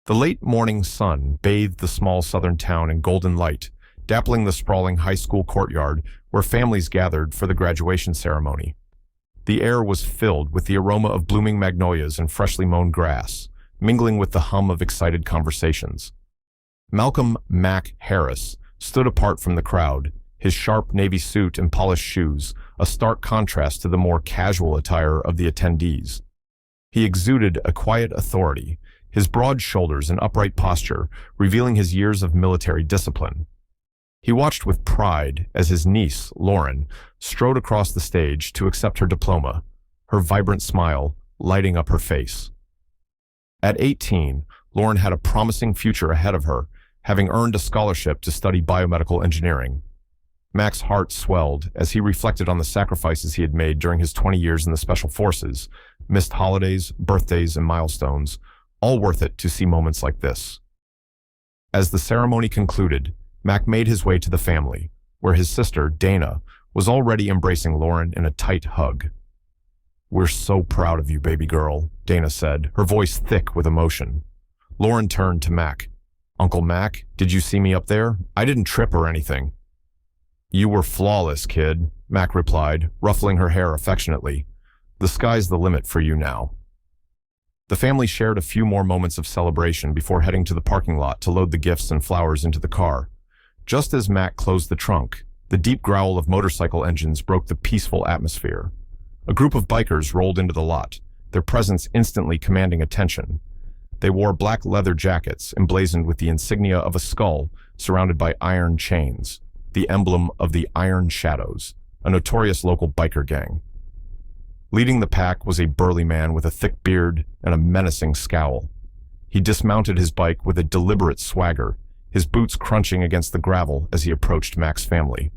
The late morning sun bathed the small southern town in golden light, dappling the sprawling high school courtyard where families gathered for the graduation ceremony. The air was filled with the aroma of blooming magnolias and freshly mown grass, mingling with the hum of excited conversations. Malcolm "Mac" Harris stood apart from the crowd, his sharp navy suit and polished shoes a stark contrast to the more casual attire of the attendees. He exuded a quiet authority, his broad shoulders and upright posture revealing his years of military discipline. He watched with pride as his niece, Lauren, strode across the stage to accept her diploma, her vibrant smile lighting up her face. At 18, Lauren had a promising future ahead of her, having earned a scholarship to study biomedical engineering. Mac's heart swelled as he reflected on the sacrifices he had made during his 20 years in the Special Forces, missed holidays, birthdays, and milestones, all worth it to see moments like this. As the ceremony concluded, Mac made his way to the family, where his sister, Dana, was already embracing Lauren in a tight hug. "We're so proud of you, baby girl," Dana said, her voice thick with emotion. Lauren turned to Mac. "Uncle Mac, did you see me up there? I didn't trip or anything." "You were flawless, kid," Mac replied, ruffling her hair affectionately. "The sky's the limit for you now." The family shared a few more moments of celebration before heading to the parking lot to load the gifts and flowers into the car. Just as Mac closed the trunk, the deep growl of motorcycle engines broke the peaceful atmosphere. A group of bikers rolled into the lot, their presence instantly commanding attention. They wore black leather jackets emblazoned with the insignia of a skull surrounded by iron chains, the emblem of the Iron Shadows, a notorious local biker gang. Leading the pack was a burly man with a thick beard and a menacing scowl. He dismounted his bike with a deliberate swagger, his boots crunching against the gravel as he approached Mac's family.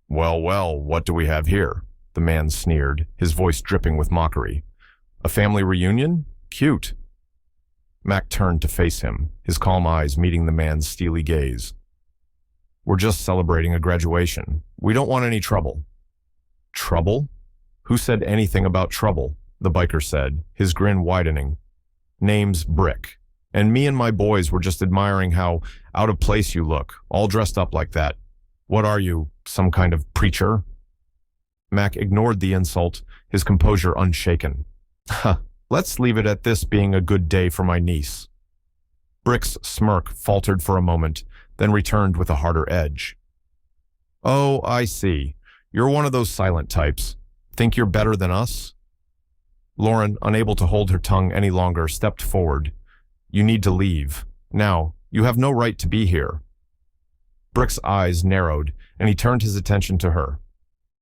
"Well, well, what do we have here?" the man sneered, his voice dripping with mockery. "A family reunion? Cute." Mac turned to face him, his calm eyes meeting the man's steely gaze. "We're just celebrating a graduation. We don't want any trouble." "Trouble? Who said anything about trouble?" the biker said, his grin widening. "Name's Brick, and me and my boys were just admiring how out of place you look, all dressed up like that. What are you, some kind of preacher?" Mac ignored the insult, his composure unshaken. "Huh, let's leave it at this being a good day for my niece." Brick's smirk faltered for a moment, then returned with a harder edge. "Oh, I see. You're one of those silent types. Think you're better than us?" Lauren, unable to hold her tongue any longer, stepped forward. "You need to leave. Now, you have no right to be here." Brick's eyes narrowed, and he turned his attention to her.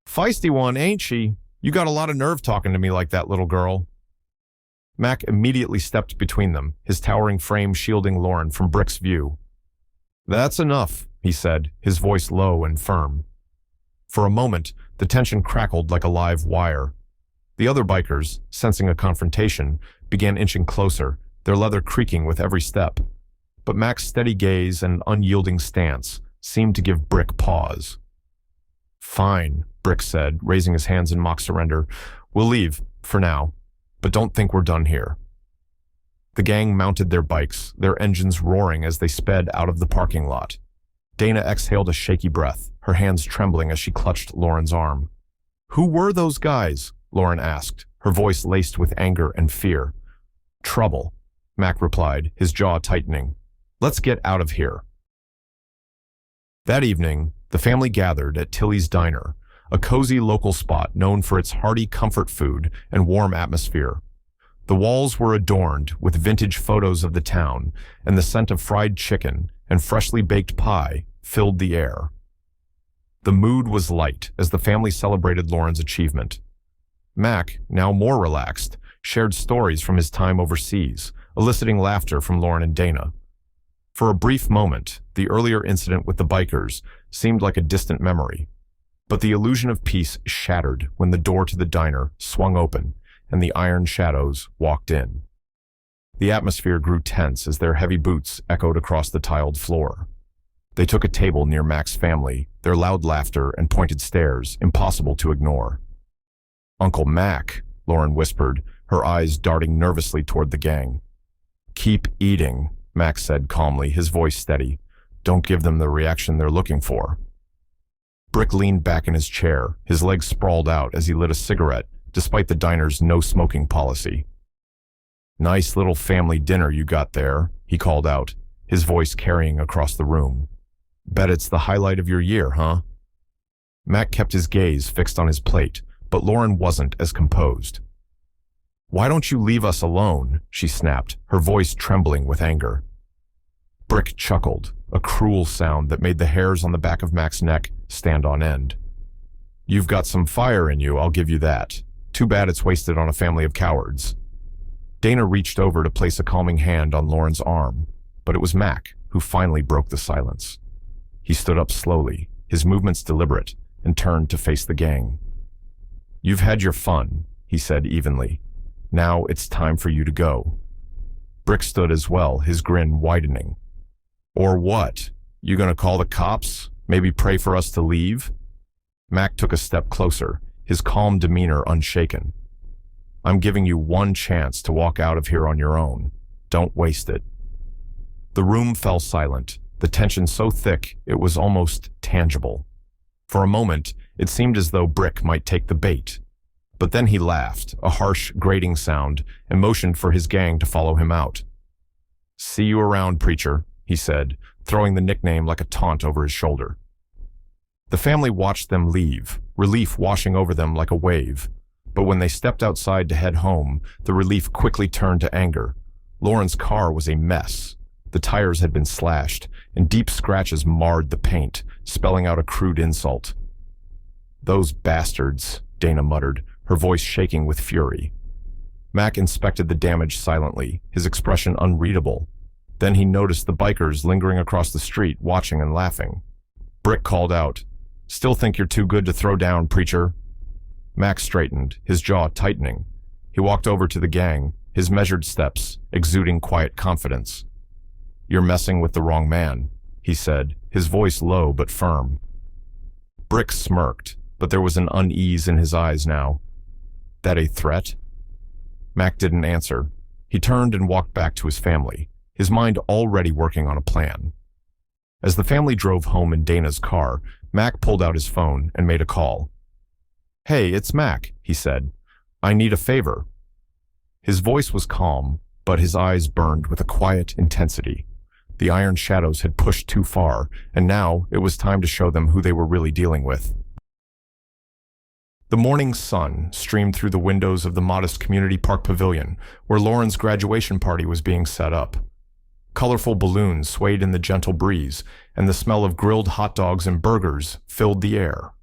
"Feisty one, ain't she? You got a lot of nerve talking to me like that, little girl." Mac immediately stepped between them, his towering frame shielding Lauren from Brick's view. "That's enough," he said, his voice low and firm. For a moment, the tension crackled like a live wire. The other bikers, sensing a confrontation, began inching closer, their leather creaking with every step. But Mac's steady gaze and unyielding stance seemed to give Brick pause. "Fine," Brick said, raising his hands in mock surrender. "We'll leave, for now, but don't think we're done here." The gang mounted their bikes, their engines roaring as they sped out of the parking lot. Dana exhaled a shaky breath, her hands trembling as she clutched Lauren's arm. "Who were those guys?" Lauren asked, her voice laced with anger and fear. "Trouble," Mac replied, his jaw tightening. "Let's get out of here." That evening, the family gathered at Tilly's Diner, a cozy local spot known for its hearty comfort food and warm atmosphere. The walls were adorned with vintage photos of the town, and the scent of fried chicken and freshly baked pie filled the air. The mood was light as the family celebrated Lauren's achievement. Mac, now more relaxed, shared stories from his time overseas, eliciting laughter from Lauren and Dana. For a brief moment, the earlier incident with the bikers seemed like a distant memory, but the illusion of peace shattered when the door to the diner swung open and the Iron Shadows walked in. The atmosphere grew tense as their heavy boots echoed across the tiled floor. They took a table near Mac's family, their loud laughter and pointed stares impossible to ignore. "Uncle Mac," Lauren whispered, her eyes darting nervously toward the gang. Keep eating, Max said calmly, his voice steady. Don't give them the reaction they're looking for. Brick leaned back in his chair, his legs sprawled out as he lit a cigarette, despite the diner's no-smoking policy. Nice little family dinner you got there, he called out, his voice carrying across the room. Bet it's the highlight of your year, huh? Mac kept his gaze fixed on his plate, but Lauren wasn't as composed. Why don't you leave us alone? She snapped, her voice trembling with anger. Brick chuckled, a cruel sound that made the hairs on the back of Mac's neck stand on end. You've got some fire in you, I'll give you that. Too bad it's wasted on a family of cowards. Dana reached over to place a calming hand on Lauren's arm, but it was Mac who finally broke the silence. He stood up slowly, his movements deliberate, and turned to face the gang. You've had your fun, he said evenly. Now it's time for you to go. Brick stood as well, his grin widening. Or what? You gonna call the cops? Maybe pray for us to leave? Mac took a step closer, his calm demeanor unshaken. I'm giving you one chance to walk out of here on your own. Don't waste it. The room fell silent, the tension so thick it was almost tangible. For a moment, it seemed as though Brick might take the bait. But then he laughed, a harsh, grating sound, and motioned for his gang to follow him out. See you around, preacher, he said, throwing the nickname like a taunt over his shoulder. The family watched them leave, relief washing over them like a wave. But when they stepped outside to head home, the relief quickly turned to anger. Lauren's car was a mess. The tires had been slashed, and deep scratches marred the paint, spelling out a crude insult. Those bastards, Dana muttered, her voice shaking with fury. Mac inspected the damage silently, his expression unreadable. Then he noticed the bikers lingering across the street, watching and laughing. Brick called out, Still think you're too good to throw down, preacher? Mac straightened, his jaw tightening. He walked over to the gang, his measured steps, exuding quiet confidence. You're messing with the wrong man, he said, his voice low but firm. Brick smirked, but there was an unease in his eyes now. That a threat? Mac didn't answer. He turned and walked back to his family, his mind already working on a plan. As the family drove home in Dana's car, Mac pulled out his phone and made a call. Hey, it's Mac, he said. I need a favor. His voice was calm, but his eyes burned with a quiet intensity. The iron shadows had pushed too far, and now it was time to show them who they were really dealing with. The morning sun streamed through the windows of the modest community park pavilion, where Lauren's graduation party was being set up. Colorful balloons swayed in the gentle breeze, and the smell of grilled hot dogs and burgers filled the air.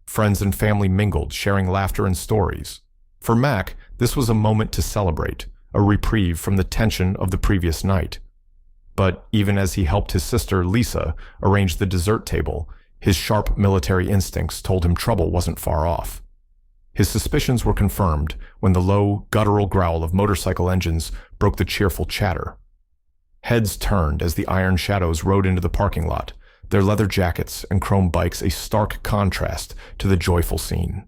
Friends and family mingled, sharing laughter and stories. For Mac, this was a moment to celebrate, a reprieve from the tension of the previous night. But even as he helped his sister, Lisa, arrange the dessert table, his sharp military instincts told him trouble wasn't far off. His suspicions were confirmed when the low, guttural growl of motorcycle engines broke the cheerful chatter. Heads turned as the iron shadows rode into the parking lot, their leather jackets and chrome bikes a stark contrast to the joyful scene.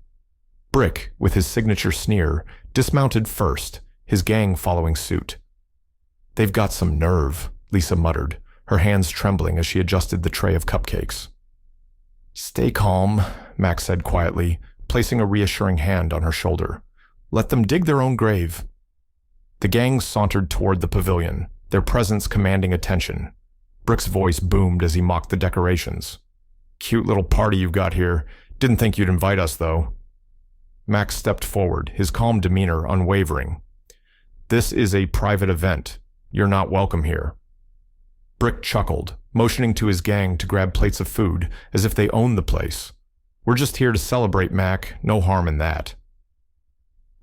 Brick, with his signature sneer, dismounted first, his gang following suit. They've got some nerve, Lisa muttered, her hands trembling as she adjusted the tray of cupcakes. Stay calm, Mac said quietly, placing a reassuring hand on her shoulder. Let them dig their own grave. The gang sauntered toward the pavilion, their presence commanding attention. Brick's voice boomed as he mocked the decorations. Cute little party you've got here. Didn't think you'd invite us, though. Max stepped forward, his calm demeanor unwavering. This is a private event. You're not welcome here. Brick chuckled, motioning to his gang to grab plates of food, as if they owned the place. We're just here to celebrate, Mac. No harm in that.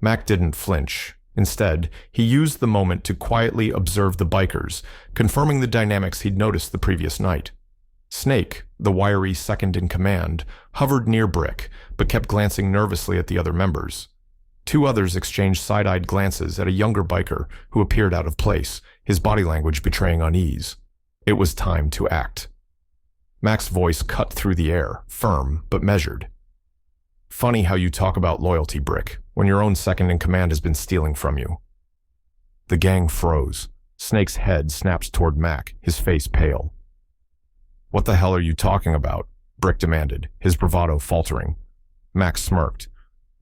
Mac didn't flinch. Instead, he used the moment to quietly observe the bikers, confirming the dynamics he'd noticed the previous night. Snake, the wiry second-in-command, hovered near Brick, but kept glancing nervously at the other members. Two others exchanged side-eyed glances at a younger biker who appeared out of place, his body language betraying unease. It was time to act. Mac's voice cut through the air, firm but measured. Funny how you talk about loyalty, Brick, when your own second-in-command has been stealing from you. The gang froze. Snake's head snapped toward Mac, his face pale. "What the hell are you talking about?" Brick demanded, his bravado faltering. Mac smirked.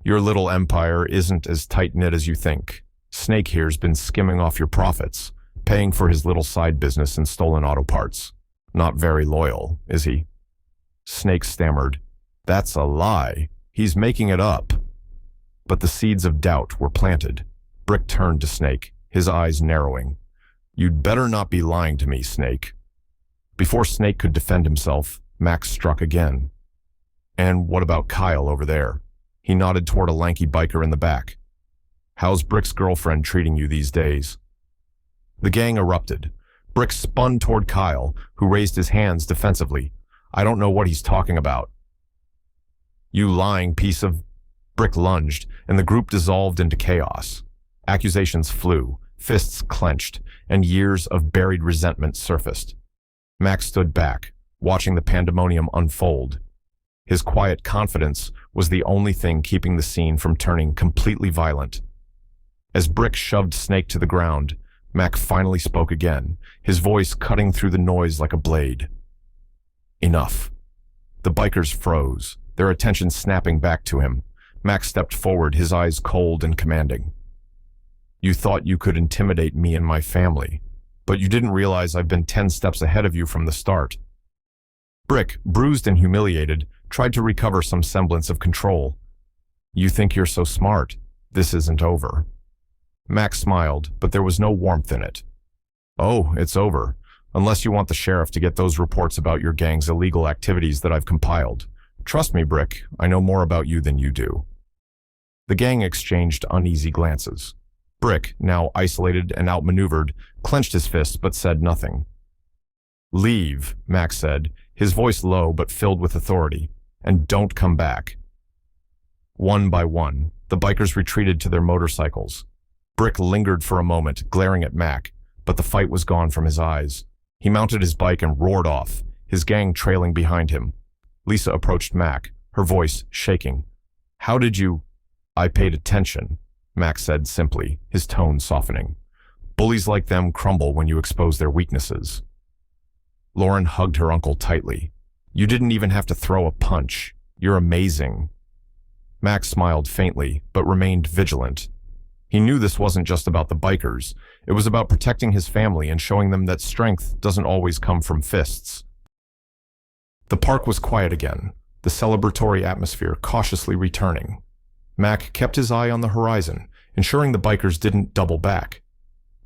"Your little empire isn't as tight-knit as you think. Snake here's been skimming off your profits, paying for his little side business in stolen auto parts. Not very loyal, is he?" Snake stammered. "That's a lie. He's making it up." But the seeds of doubt were planted. Brick turned to Snake, his eyes narrowing. "You'd better not be lying to me, Snake." Before Snake could defend himself, Max struck again. "And what about Kyle over there?" He nodded toward a lanky biker in the back. "How's Brick's girlfriend treating you these days?" The gang erupted. Brick spun toward Kyle, who raised his hands defensively. "I don't know what he's talking about." "You lying piece of—" Brick lunged, and the group dissolved into chaos. Accusations flew, fists clenched, and years of buried resentment surfaced. Max stood back, watching the pandemonium unfold. His quiet confidence was the only thing keeping the scene from turning completely violent. As Brick shoved Snake to the ground, Mac finally spoke again, his voice cutting through the noise like a blade. "Enough." The bikers froze, their attention snapping back to him. Mac stepped forward, his eyes cold and commanding. "You thought you could intimidate me and my family, but you didn't realize I've been 10 steps ahead of you from the start." Brick, bruised and humiliated, tried to recover some semblance of control. "You think you're so smart. This isn't over." Max smiled, but there was no warmth in it. "Oh, it's over, unless you want the sheriff to get those reports about your gang's illegal activities that I've compiled. Trust me, Brick, I know more about you than you do." The gang exchanged uneasy glances. Brick, now isolated and outmaneuvered, clenched his fists but said nothing. "Leave," Max said, his voice low but filled with authority, "and don't come back." One by one, the bikers retreated to their motorcycles. Brick lingered for a moment, glaring at Mac, but the fight was gone from his eyes. He mounted his bike and roared off, his gang trailing behind him. Lisa approached Mac, her voice shaking. "How did you—" "I paid attention," Max said simply, his tone softening. "Bullies like them crumble when you expose their weaknesses." Lauren hugged her uncle tightly. "You didn't even have to throw a punch. You're amazing." Max smiled faintly, but remained vigilant. He knew this wasn't just about the bikers. It was about protecting his family and showing them that strength doesn't always come from fists. The park was quiet again, the celebratory atmosphere cautiously returning. Mac kept his eye on the horizon, ensuring the bikers didn't double back.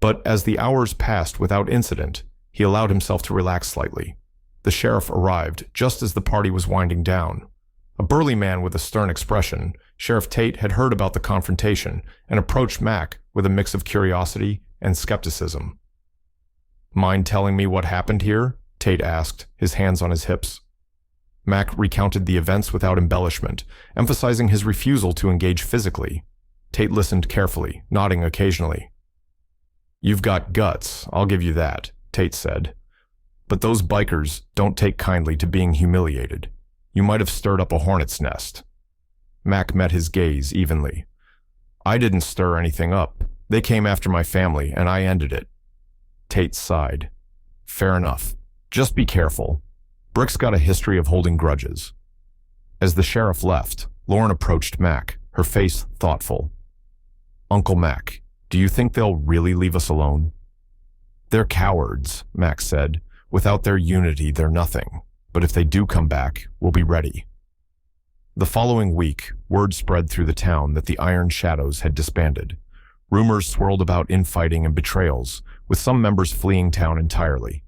But as the hours passed without incident, he allowed himself to relax slightly. The sheriff arrived just as the party was winding down. A burly man with a stern expression, Sheriff Tate had heard about the confrontation and approached Mac with a mix of curiosity and skepticism. "Mind telling me what happened here?" Tate asked, his hands on his hips. Mac recounted the events without embellishment, emphasizing his refusal to engage physically. Tate listened carefully, nodding occasionally. "You've got guts, I'll give you that," Tate said. "But those bikers don't take kindly to being humiliated. You might have stirred up a hornet's nest." Mac met his gaze evenly. "I didn't stir anything up. They came after my family, and I ended it." Tate sighed. "Fair enough. Just be careful. Brick's got a history of holding grudges." As the sheriff left, Lauren approached Mac, her face thoughtful. "Uncle Mac, do you think they'll really leave us alone?" "They're cowards," Mac said. "Without their unity, they're nothing. But if they do come back, we'll be ready." The following week, word spread through the town that the Iron Shadows had disbanded. Rumors swirled about infighting and betrayals, with some members fleeing town entirely.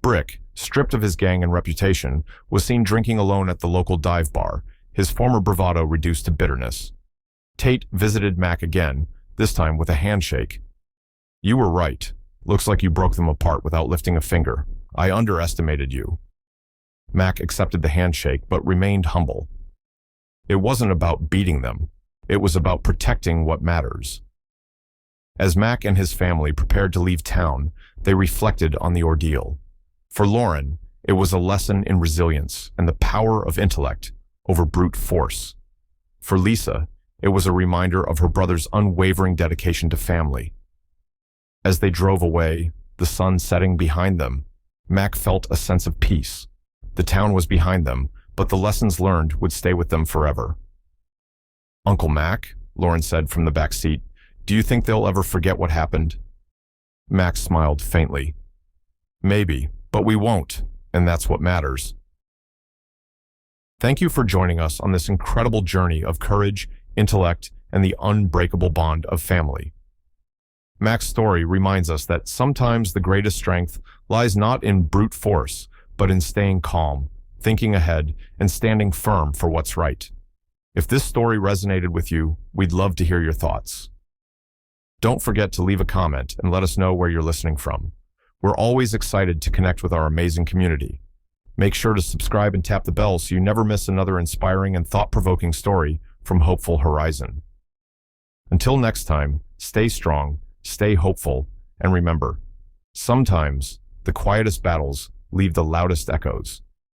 Brick, stripped of his gang and reputation, was seen drinking alone at the local dive bar, his former bravado reduced to bitterness. Tate visited Mac again, this time with a handshake. "You were right. Looks like you broke them apart without lifting a finger. I underestimated you." Mac accepted the handshake, but remained humble. It wasn't about beating them. It was about protecting what matters. As Mac and his family prepared to leave town, they reflected on the ordeal. For Lauren, it was a lesson in resilience and the power of intellect over brute force. For Lisa, it was a reminder of her brother's unwavering dedication to family. As they drove away, the sun setting behind them, Mac felt a sense of peace. The town was behind them, but the lessons learned would stay with them forever. "Uncle Mac," Lauren said from the back seat, "do you think they'll ever forget what happened?" Max smiled faintly. "Maybe, but we won't, and that's what matters." Thank you for joining us on this incredible journey of courage, intellect, and the unbreakable bond of family. Mac's story reminds us that sometimes the greatest strength lies not in brute force, but in staying calm, thinking ahead, and standing firm for what's right. If this story resonated with you, we'd love to hear your thoughts. Don't forget to leave a comment and let us know where you're listening from. We're always excited to connect with our amazing community. Make sure to subscribe and tap the bell so you never miss another inspiring and thought-provoking story from Hopeful Horizon. Until next time, stay strong, stay hopeful, and remember, sometimes the quietest battles leave the loudest echoes.